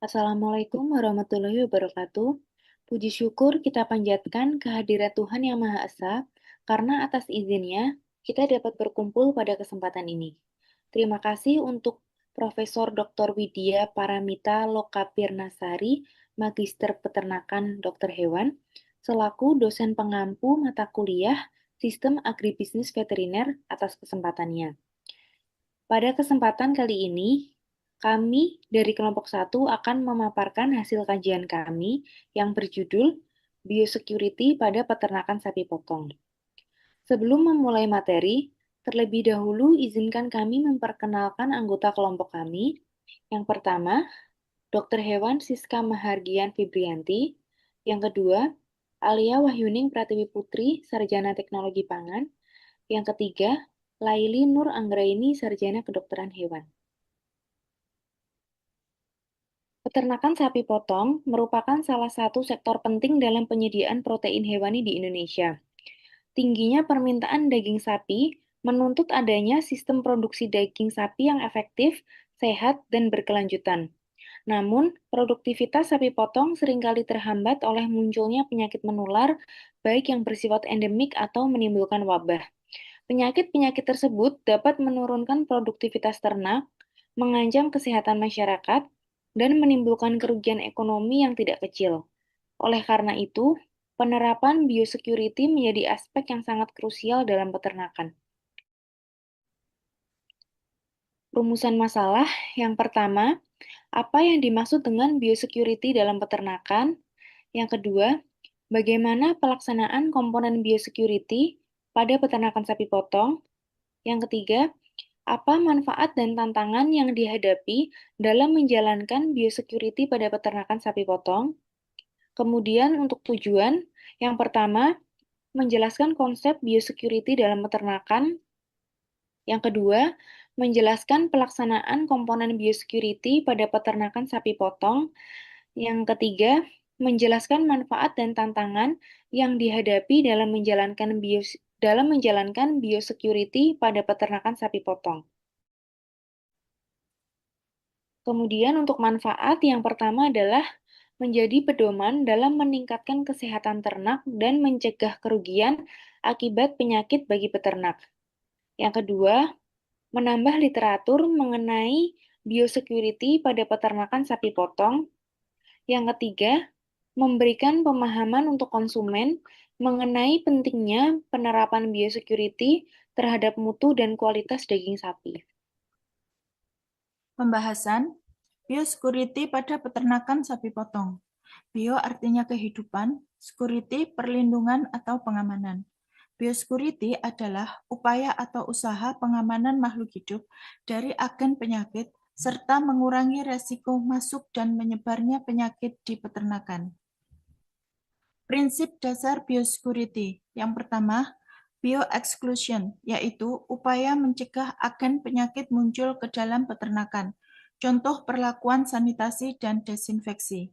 Assalamualaikum warahmatullahi wabarakatuh. Puji syukur kita panjatkan kehadirat Tuhan Yang Maha Esa, karena atas izinnya kita dapat berkumpul pada kesempatan ini. Terima kasih untuk Profesor Dr. Widya Paramita Lokapirnasari, Magister Peternakan Dokter Hewan, selaku dosen pengampu mata kuliah Sistem Agribisnis Veteriner atas kesempatannya. Pada kesempatan kali ini, kami dari kelompok 1 akan memaparkan hasil kajian kami yang berjudul Biosecurity pada Peternakan Sapi Potong. Sebelum memulai materi, terlebih dahulu izinkan kami memperkenalkan anggota kelompok kami. Yang pertama, Dr. Hewan Siska Mahargian Fibrianti. Yang kedua, Alia Wahyuning Pratiwi Putri, Sarjana Teknologi Pangan. Yang ketiga, Laili Nur Anggraini, Sarjana Kedokteran Hewan. Peternakan sapi potong merupakan salah satu sektor penting dalam penyediaan protein hewani di Indonesia. Tingginya permintaan daging sapi menuntut adanya sistem produksi daging sapi yang efektif, sehat, dan berkelanjutan. Namun, produktivitas sapi potong seringkali terhambat oleh munculnya penyakit menular, baik yang bersifat endemik atau menimbulkan wabah. Penyakit-penyakit tersebut dapat menurunkan produktivitas ternak, mengancam kesehatan masyarakat, dan menimbulkan kerugian ekonomi yang tidak kecil. Oleh karena itu, penerapan biosecurity menjadi aspek yang sangat krusial dalam peternakan. Rumusan masalah yang pertama, apa yang dimaksud dengan biosecurity dalam peternakan? Yang kedua, bagaimana pelaksanaan komponen biosecurity pada peternakan sapi potong? Yang ketiga, apa manfaat dan tantangan yang dihadapi dalam menjalankan biosecurity pada peternakan sapi potong? Kemudian untuk tujuan, yang pertama, menjelaskan konsep biosecurity dalam peternakan. Yang kedua, menjelaskan pelaksanaan komponen biosecurity pada peternakan sapi potong. Yang ketiga, menjelaskan manfaat dan tantangan yang dihadapi dalam menjalankan biosecurity pada peternakan sapi potong. Kemudian untuk manfaat yang pertama adalah menjadi pedoman dalam meningkatkan kesehatan ternak dan mencegah kerugian akibat penyakit bagi peternak. Yang kedua, menambah literatur mengenai biosecurity pada peternakan sapi potong. Yang ketiga, memberikan pemahaman untuk konsumen mengenai pentingnya penerapan biosecurity terhadap mutu dan kualitas daging sapi. Pembahasan biosecurity pada peternakan sapi potong. Bio artinya kehidupan, security perlindungan atau pengamanan. Biosecurity adalah upaya atau usaha pengamanan makhluk hidup dari agen penyakit serta mengurangi resiko masuk dan menyebarnya penyakit di peternakan. Prinsip dasar biosecurity. Yang pertama, bioexclusion, yaitu upaya mencegah agen penyakit muncul ke dalam peternakan. Contoh perlakuan sanitasi dan desinfeksi.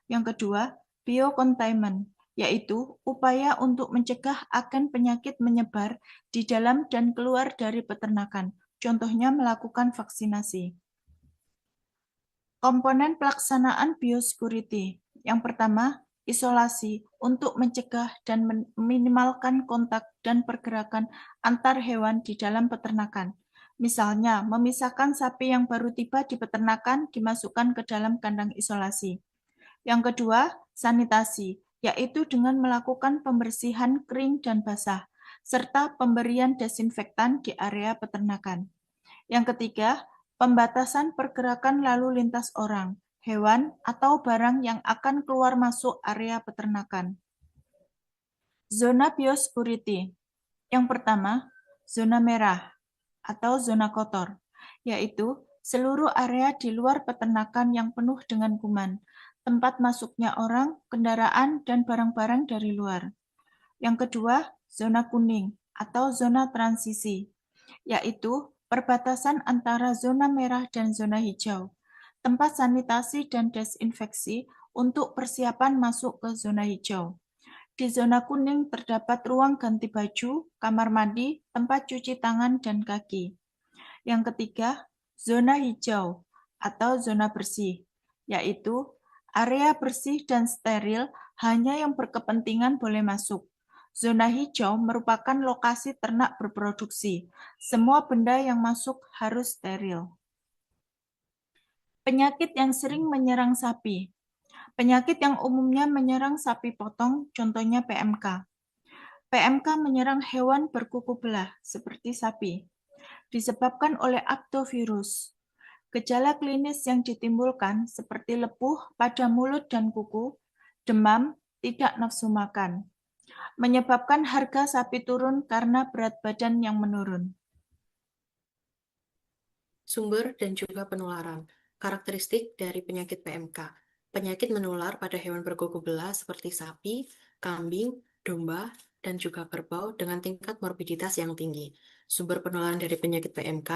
Yang kedua, biocontainment, yaitu upaya untuk mencegah agen penyakit menyebar di dalam dan keluar dari peternakan. Contohnya melakukan vaksinasi. Komponen pelaksanaan biosecurity. Yang pertama, isolasi untuk mencegah dan meminimalkan kontak dan pergerakan antar hewan di dalam peternakan. Misalnya, memisahkan sapi yang baru tiba di peternakan dimasukkan ke dalam kandang isolasi. Yang kedua, sanitasi, yaitu dengan melakukan pembersihan kering dan basah, serta pemberian desinfektan di area peternakan. Yang ketiga, pembatasan pergerakan lalu lintas orang, hewan, atau barang yang akan keluar masuk area peternakan. Zona biosecurity. Yang pertama, zona merah atau zona kotor, yaitu seluruh area di luar peternakan yang penuh dengan kuman, tempat masuknya orang, kendaraan, dan barang-barang dari luar. Yang kedua, zona kuning atau zona transisi, yaitu perbatasan antara zona merah dan zona hijau, tempat sanitasi dan desinfeksi untuk persiapan masuk ke zona hijau. Di zona kuning terdapat ruang ganti baju, kamar mandi, tempat cuci tangan dan kaki. Yang ketiga, zona hijau atau zona bersih, yaitu area bersih dan steril hanya yang berkepentingan boleh masuk. Zona hijau merupakan lokasi ternak berproduksi. Semua benda yang masuk harus steril. Penyakit yang sering menyerang sapi. Penyakit yang umumnya menyerang sapi potong, contohnya PMK. PMK menyerang hewan berkuku belah, seperti sapi, disebabkan oleh aptovirus. Gejala klinis yang ditimbulkan seperti lepuh pada mulut dan kuku, demam, tidak nafsu makan. Menyebabkan harga sapi turun karena berat badan yang menurun. Sumber dan juga penularan. Karakteristik dari penyakit PMK. Penyakit menular pada hewan berkuku belah seperti sapi, kambing, domba, dan juga kerbau dengan tingkat morbiditas yang tinggi. Sumber penularan dari penyakit PMK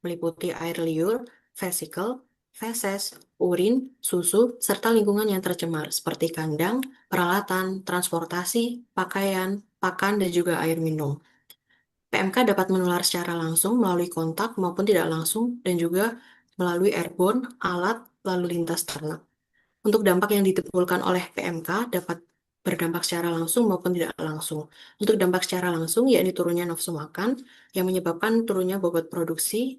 meliputi air liur, vesikel, feses, urin, susu, serta lingkungan yang tercemar seperti kandang, peralatan, transportasi, pakaian, pakan, dan juga air minum. PMK dapat menular secara langsung melalui kontak maupun tidak langsung dan juga melalui airborne, alat, lalu lintas ternak. Untuk dampak yang ditimbulkan oleh PMK dapat berdampak secara langsung maupun tidak langsung. Untuk dampak secara langsung, yakni turunnya nafsu makan yang menyebabkan turunnya bobot produksi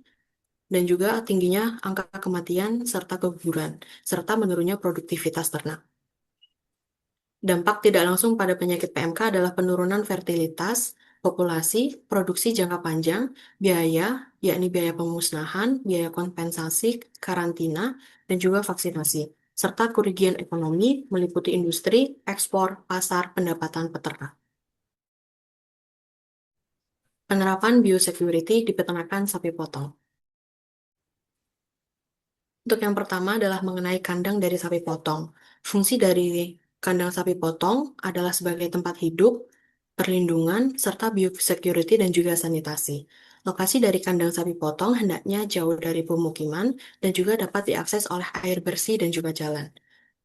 dan juga tingginya angka kematian serta keguguran, serta menurunnya produktivitas ternak. Dampak tidak langsung pada penyakit PMK adalah penurunan fertilitas, populasi, produksi jangka panjang, biaya, yakni biaya pemusnahan, biaya kompensasi, karantina, dan juga vaksinasi, serta kerugian ekonomi meliputi industri, ekspor, pasar, pendapatan peternak. Penerapan biosecurity di peternakan sapi potong. Untuk yang pertama adalah mengenai kandang dari sapi potong. Fungsi dari kandang sapi potong adalah sebagai tempat hidup, perlindungan, serta biosecurity dan juga sanitasi. Lokasi dari kandang sapi potong hendaknya jauh dari pemukiman dan juga dapat diakses oleh air bersih dan juga jalan.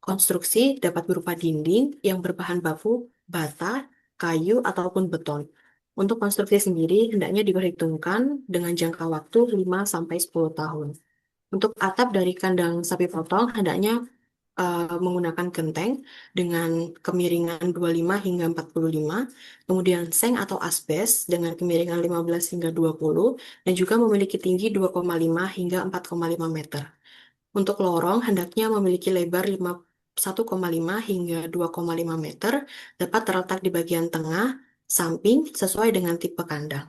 Konstruksi dapat berupa dinding yang berbahan baku, bata, kayu, ataupun beton. Untuk konstruksi sendiri hendaknya diperhitungkan dengan jangka waktu 5-10 tahun. Untuk atap dari kandang sapi potong hendaknya menggunakan genteng dengan kemiringan 25 hingga 45, kemudian seng atau asbes dengan kemiringan 15 hingga 20, dan juga memiliki tinggi 2,5 hingga 4,5 meter. Untuk lorong hendaknya memiliki lebar 1,5 hingga 2,5 meter, dapat terletak di bagian tengah, samping, sesuai dengan tipe kandang.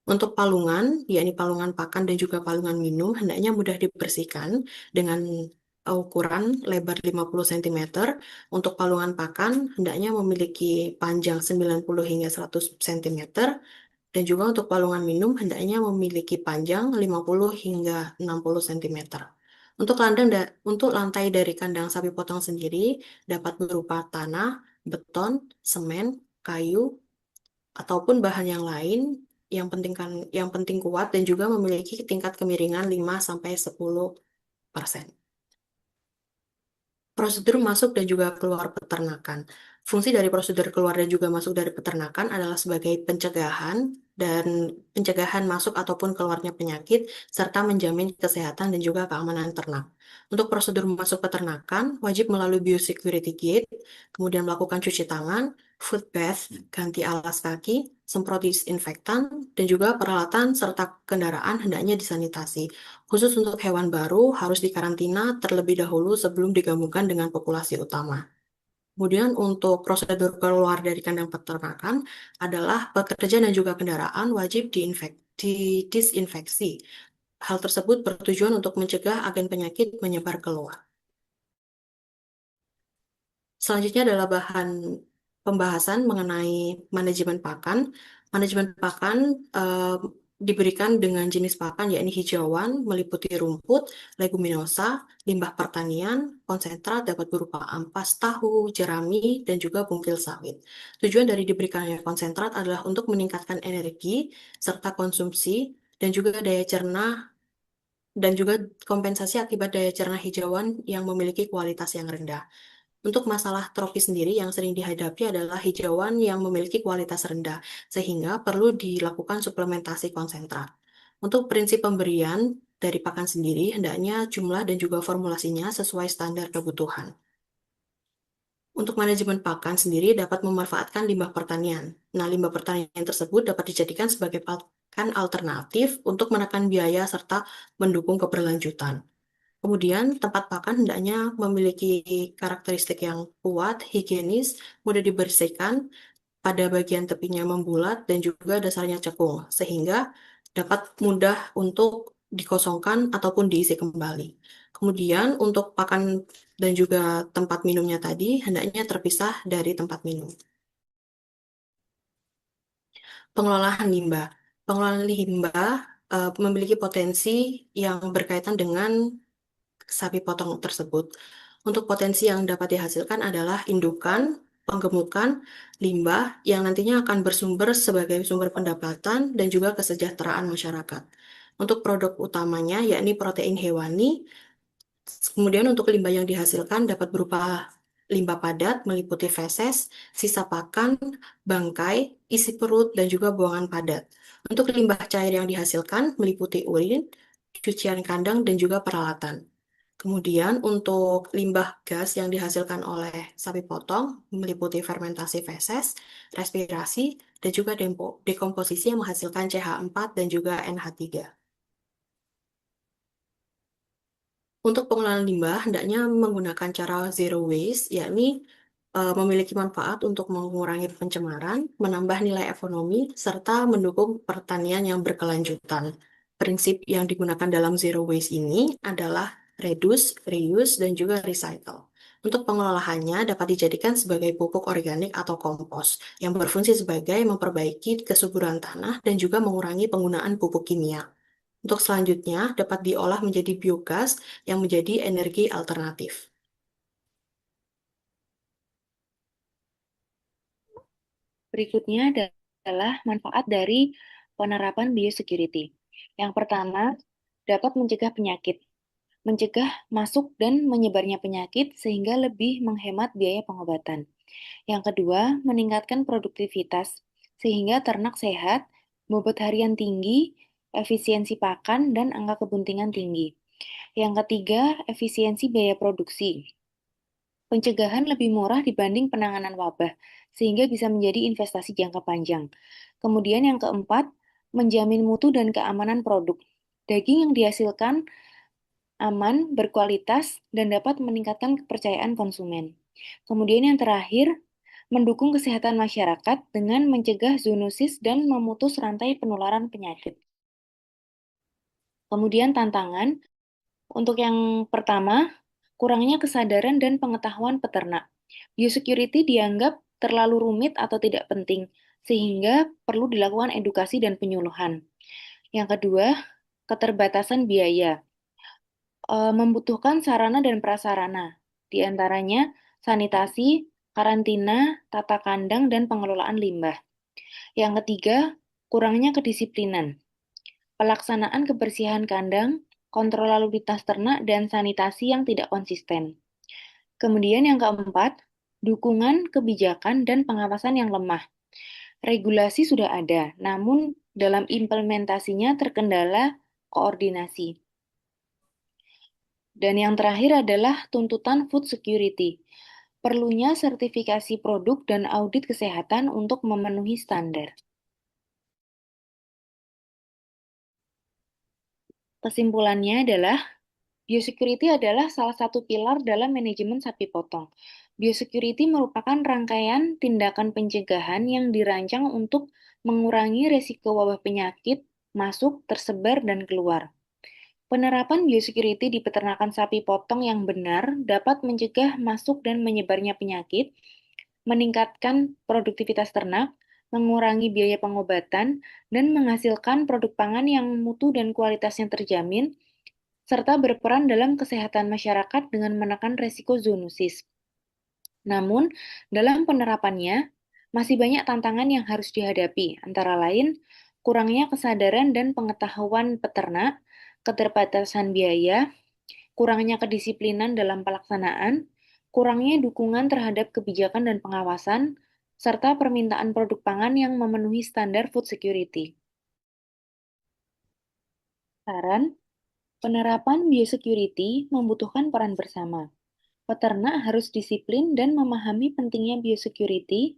Untuk palungan, yakni palungan pakan dan juga palungan minum, hendaknya mudah dibersihkan dengan ukuran lebar 50 cm. Untuk palungan pakan, hendaknya memiliki panjang 90 hingga 100 cm. Dan juga untuk palungan minum, hendaknya memiliki panjang 50 hingga 60 cm. Untuk lantai dari kandang sapi potong sendiri dapat berupa tanah, beton, semen, kayu, ataupun bahan yang lain yang penting kuat dan juga memiliki tingkat kemiringan 5-10%. Prosedur masuk dan juga keluar peternakan. Fungsi dari prosedur keluar dan juga masuk dari peternakan adalah sebagai pencegahan masuk ataupun keluarnya penyakit serta menjamin kesehatan dan juga keamanan ternak. Untuk prosedur masuk peternakan wajib melalui biosecurity gate, kemudian melakukan cuci tangan, foot bath, ganti alas kaki, semprot disinfektan, dan juga peralatan serta kendaraan hendaknya disanitasi. Khusus untuk hewan baru harus dikarantina terlebih dahulu sebelum digabungkan dengan populasi utama. Kemudian untuk prosedur keluar dari kandang peternakan adalah pekerja dan juga kendaraan wajib didisinfeksi. Hal tersebut bertujuan untuk mencegah agen penyakit menyebar keluar. Selanjutnya adalah pembahasan mengenai manajemen pakan. Manajemen pakan diberikan dengan jenis pakan yakni hijauan, meliputi rumput, leguminosa, limbah pertanian, konsentrat dapat berupa ampas tahu, jerami, dan juga bungkil sawit. Tujuan dari diberikannya konsentrat adalah untuk meningkatkan energi serta konsumsi dan juga daya cerna dan juga kompensasi akibat daya cerna hijauan yang memiliki kualitas yang rendah. Untuk masalah tropis sendiri yang sering dihadapi adalah hijauan yang memiliki kualitas rendah, sehingga perlu dilakukan suplementasi konsentrat. Untuk prinsip pemberian dari pakan sendiri hendaknya jumlah dan juga formulasinya sesuai standar kebutuhan. Untuk manajemen pakan sendiri dapat memanfaatkan limbah pertanian. Nah, limbah pertanian tersebut dapat dijadikan sebagai pakan alternatif untuk menekan biaya serta mendukung keberlanjutan. Kemudian, tempat pakan hendaknya memiliki karakteristik yang kuat, higienis, mudah dibersihkan, pada bagian tepinya membulat dan juga dasarnya cekung, sehingga dapat mudah untuk dikosongkan ataupun diisi kembali. Kemudian, untuk pakan dan juga tempat minumnya tadi, hendaknya terpisah dari tempat minum. Pengelolaan limbah. Pengelolaan limbah memiliki potensi yang berkaitan dengan sapi potong tersebut. Untuk potensi yang dapat dihasilkan adalah indukan, penggemukan, limbah yang nantinya akan bersumber sebagai sumber pendapatan dan juga kesejahteraan masyarakat. Untuk produk utamanya yakni protein hewani, kemudian untuk limbah yang dihasilkan dapat berupa limbah padat meliputi feses, sisa pakan, bangkai, isi perut, dan juga buangan padat. Untuk limbah cair yang dihasilkan meliputi urin, cucian kandang, dan juga peralatan. Kemudian untuk limbah gas yang dihasilkan oleh sapi potong meliputi fermentasi feses, respirasi, dan juga dekomposisi yang menghasilkan CH4 dan juga NH3. Untuk pengelolaan limbah, hendaknya menggunakan cara zero waste, yakni memiliki manfaat untuk mengurangi pencemaran, menambah nilai ekonomi, serta mendukung pertanian yang berkelanjutan. Prinsip yang digunakan dalam zero waste ini adalah reduce, reuse, dan juga recycle. Untuk pengelolaannya dapat dijadikan sebagai pupuk organik atau kompos yang berfungsi sebagai memperbaiki kesuburan tanah dan juga mengurangi penggunaan pupuk kimia. Untuk selanjutnya dapat diolah menjadi biogas yang menjadi energi alternatif. Berikutnya adalah manfaat dari penerapan biosecurity. Yang pertama, dapat mencegah penyakit. Mencegah masuk dan menyebarnya penyakit sehingga lebih menghemat biaya pengobatan. Yang kedua, meningkatkan produktivitas sehingga ternak sehat, bobot harian tinggi, efisiensi pakan, dan angka kebuntingan tinggi. Yang ketiga, efisiensi biaya produksi. Pencegahan lebih murah dibanding penanganan wabah, sehingga bisa menjadi investasi jangka panjang. Kemudian yang keempat, menjamin mutu dan keamanan produk. Daging yang dihasilkan aman, berkualitas, dan dapat meningkatkan kepercayaan konsumen. Kemudian yang terakhir, mendukung kesehatan masyarakat dengan mencegah zoonosis dan memutus rantai penularan penyakit. Kemudian tantangan, untuk yang pertama, kurangnya kesadaran dan pengetahuan peternak. Biosecurity dianggap terlalu rumit atau tidak penting, sehingga perlu dilakukan edukasi dan penyuluhan. Yang kedua, keterbatasan biaya. Membutuhkan sarana dan prasarana, di antaranya sanitasi, karantina, tata kandang, dan pengelolaan limbah. Yang ketiga, kurangnya kedisiplinan. Pelaksanaan kebersihan kandang, kontrol lalu lintas ternak, dan sanitasi yang tidak konsisten. Kemudian yang keempat, dukungan, kebijakan, dan pengawasan yang lemah. Regulasi sudah ada, namun dalam implementasinya terkendala koordinasi. Dan yang terakhir adalah tuntutan food security. Perlunya sertifikasi produk dan audit kesehatan untuk memenuhi standar. Kesimpulannya adalah biosecurity adalah salah satu pilar dalam manajemen sapi potong. Biosecurity merupakan rangkaian tindakan pencegahan yang dirancang untuk mengurangi risiko wabah penyakit masuk, tersebar, dan keluar. Penerapan biosecurity di peternakan sapi potong yang benar dapat mencegah masuk dan menyebarnya penyakit, meningkatkan produktivitas ternak, mengurangi biaya pengobatan, dan menghasilkan produk pangan yang mutu dan kualitasnya terjamin, serta berperan dalam kesehatan masyarakat dengan menekan resiko zoonosis. Namun, dalam penerapannya, masih banyak tantangan yang harus dihadapi, antara lain kurangnya kesadaran dan pengetahuan peternak, keterbatasan biaya, kurangnya kedisiplinan dalam pelaksanaan, kurangnya dukungan terhadap kebijakan dan pengawasan, serta permintaan produk pangan yang memenuhi standar food security. Saran, Penerapan biosecurity membutuhkan peran bersama. Peternak harus disiplin dan memahami pentingnya biosecurity.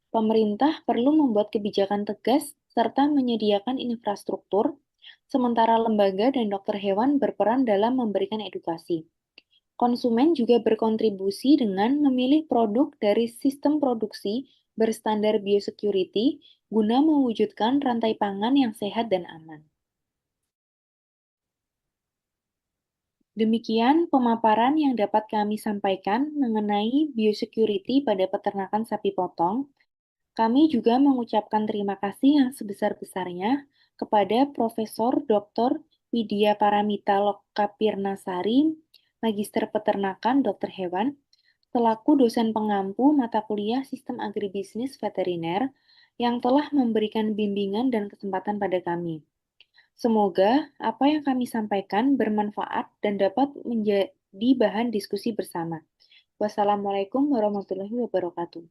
Pemerintah perlu membuat kebijakan tegas serta menyediakan infrastruktur, sementara lembaga dan dokter hewan berperan dalam memberikan edukasi. Konsumen juga berkontribusi dengan memilih produk dari sistem produksi berstandar biosecurity guna mewujudkan rantai pangan yang sehat dan aman. Demikian pemaparan yang dapat kami sampaikan mengenai biosecurity pada peternakan sapi potong. Kami juga mengucapkan terima kasih yang sebesar-besarnya kepada Profesor Dr. Widya Paramita Lokapirnasari, Magister Peternakan Dokter Hewan, selaku dosen pengampu mata kuliah Sistem Agribisnis Veteriner yang telah memberikan bimbingan dan kesempatan pada kami. Semoga apa yang kami sampaikan bermanfaat dan dapat menjadi bahan diskusi bersama. Wassalamualaikum warahmatullahi wabarakatuh.